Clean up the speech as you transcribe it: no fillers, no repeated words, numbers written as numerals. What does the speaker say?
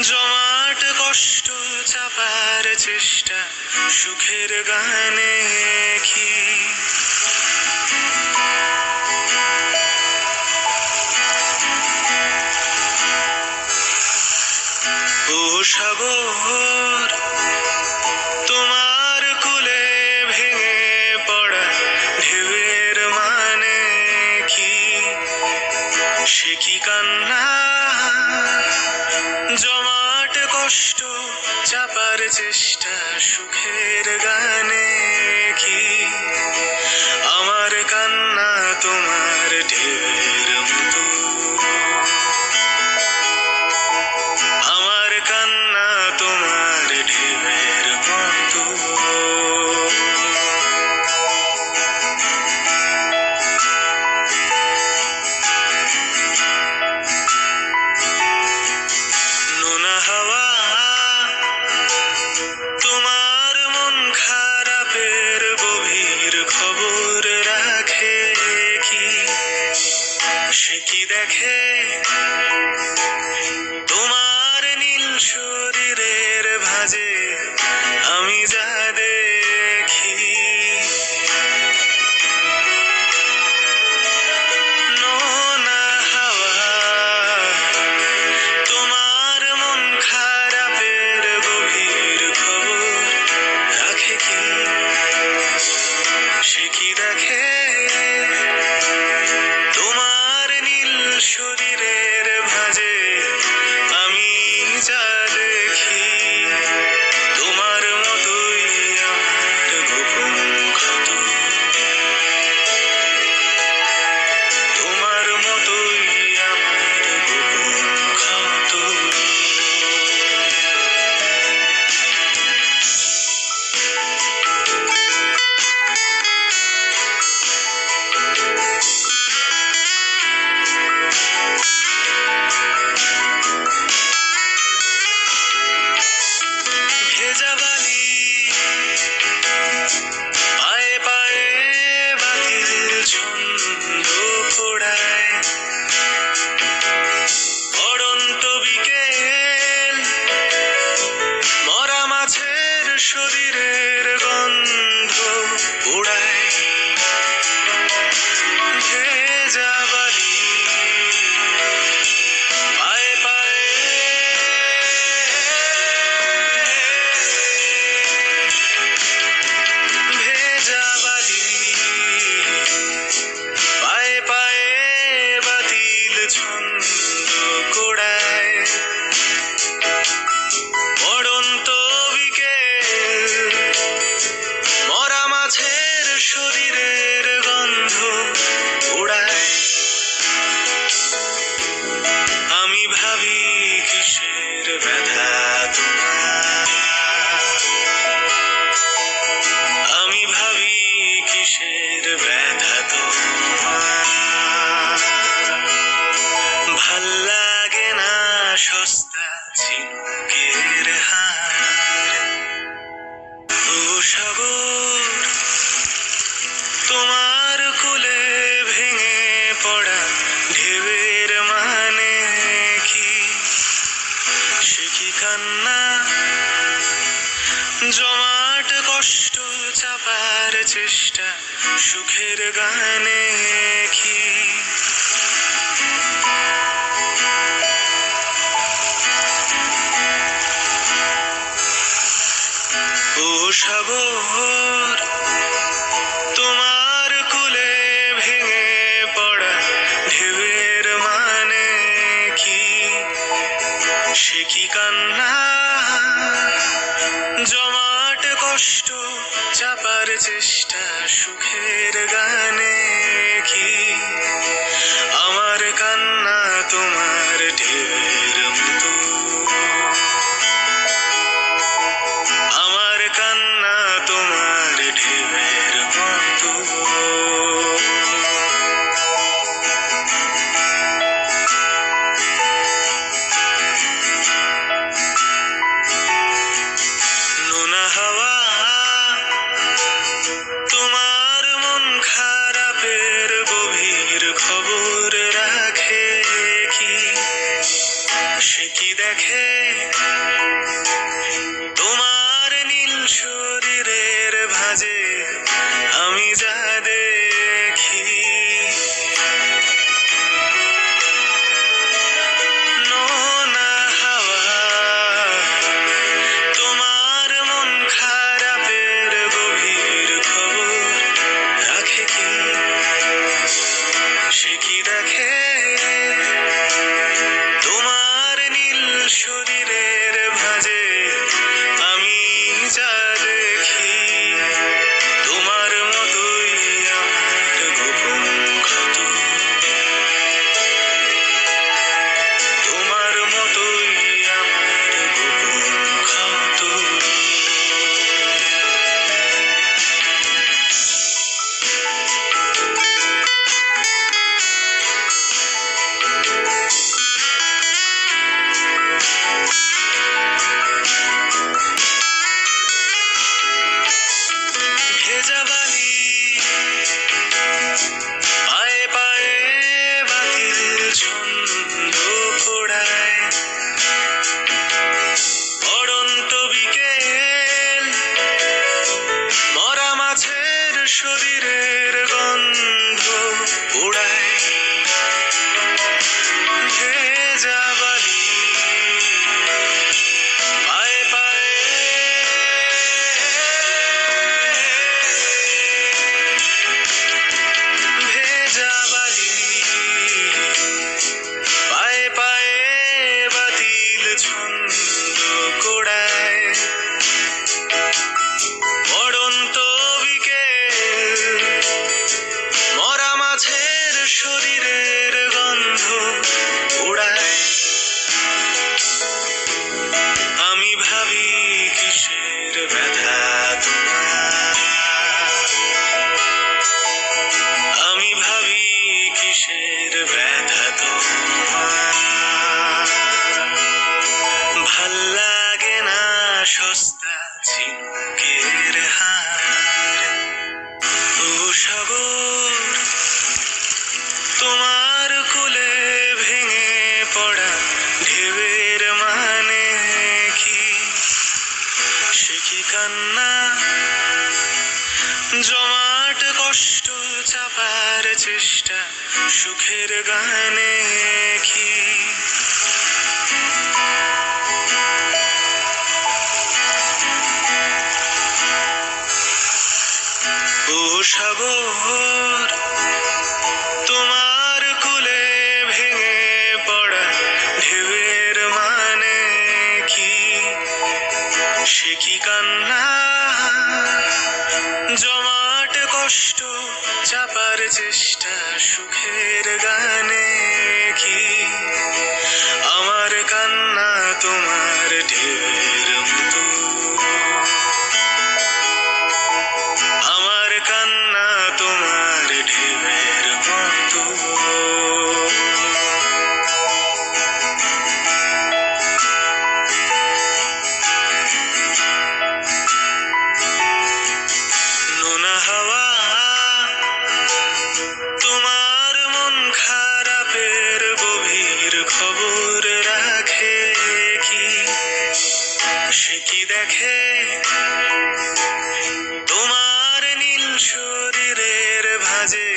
জমাট কষ্ট চাপার চেষ্টা সুখের গানে কি ও সাগর, তোমার কুলে ভেঙে পড়া ঢেউয়ের মানে কি? সে কি কান্না? জমাট কষ্ট চাপার চেষ্টা সুখের গানে কি? আমার কান্না তোমার ঢেউয়ের মতো, আমার কান্না তোমার ঢেউয়ের মতো। নোনা হাওয়া তোমার মন খারাপের গভীর খবর রাখে কি? সে কি দেখে তোমার নীল শরীরের ভাঁজে আমি যা দেখি? নোনা হাওয়া তোমার মন খারাপের গভীর খবর রাখে কি? সে কি দেখে তোমার নীল শরীরের ভাঁজে আমি যা দেখি? তোমার মতোই আমার গোপন ক্ষত, তোমার মতোই আমার গোপন ক্ষত। ভেজা বালি পায়ে পায়ে বাতিল ছন্দ ফোড়ায়, পড়ন্ত বিকেল মরা মাছের শরীরের গন্ধ ওড়ায়। ভেজা বালি পায়ে পায়ে ভেজা বালি পায়ে পায়ে বাতিল ছন্দ কোড়ায়, পড়ন্ত বিকেল মরা মাছের শরীরের গন্ধ ওড়ায়। আমি ভাবি কিসের ব্যথা তোমার, আমি ভাবি কিসের ব্যথা তোমার। ভাল লাগে না সস্তা ঝিনুকের হার। ও সাগর, তোমার কোলে ভেঙে পড়া ঢেউয়ের মানে কি? সে কি কান্না? জমাট কষ্ট চাপার চেষ্টা সুখের গানে কি? ও সাগর, তোমার কোলে ভেঙে পড়া ঢেউয়ের মানে কি? সে কি কান্না? জমাট কষ্ট চাপার চেষ্টা সুখের গানে কি? আমার কান্না তোমার ঢেউয়ের মতো, আমার কান্না তোমার ঢেউয়ের মতো। নোনা হাওয়া তোমার মন সে কি দেখে তোমার নীল শরীরের ভাঁজে আমি যা দেখি। নোনা হাওয়া তোমার মন খারাপের গভীর খবর রাখে কি? সে কি দেখে তোমার নীল শরীরের ভাঁজে আমি যা দেখি। তোমার মতোই আমার গোপন ক্ষত, তোমার মতোই আমার গোপন ক্ষত। ভেজা বালি পায়ে পায়ে বাতিল ছন্দ পোড়ায়। পড়ন্ত বিকেল মরা মাছের শরীরের গন্ধ পোড়ায়। ভেজা বালি পায়ে পায়ে ভেজা বালি পায়ে পায়ে বাতিল ছন্দ কোড়ায়। পড়ন্ত বিকেল মরা মাছের শরীরের গন্ধ উড়ায়। আমি ভাবি কিসের ব্যথা তোমার, আমি ভাবি কিসের ব্যথা তোমার। ভাল লাগে না সস্তা ঝিনুকের হার। ও সাগর তোমার কোলে ভেঙে পড়া ঢেউয়ের মানে কি? সে কি কান্না জমাট কষ্ট চাপার চেষ্টা সুখের গানে কি? ও সাগর তোমার কোলে ভেঙে পড়া ঢেউয়ের মানে কি? সে কি কান্না জমাট কষ্ট চাপার চেষ্টা সুখের গানে কি? আমার কান্না তোমার ঢেউয়ের মতো, আমার কান্না তোমার ঢেউয়ের মতো। নোনা হাওয়া তোমার মন খারাপের গভীর খবর রাখে কি? সে কি দেখে তোমার নীল শরীরের ভাঁজে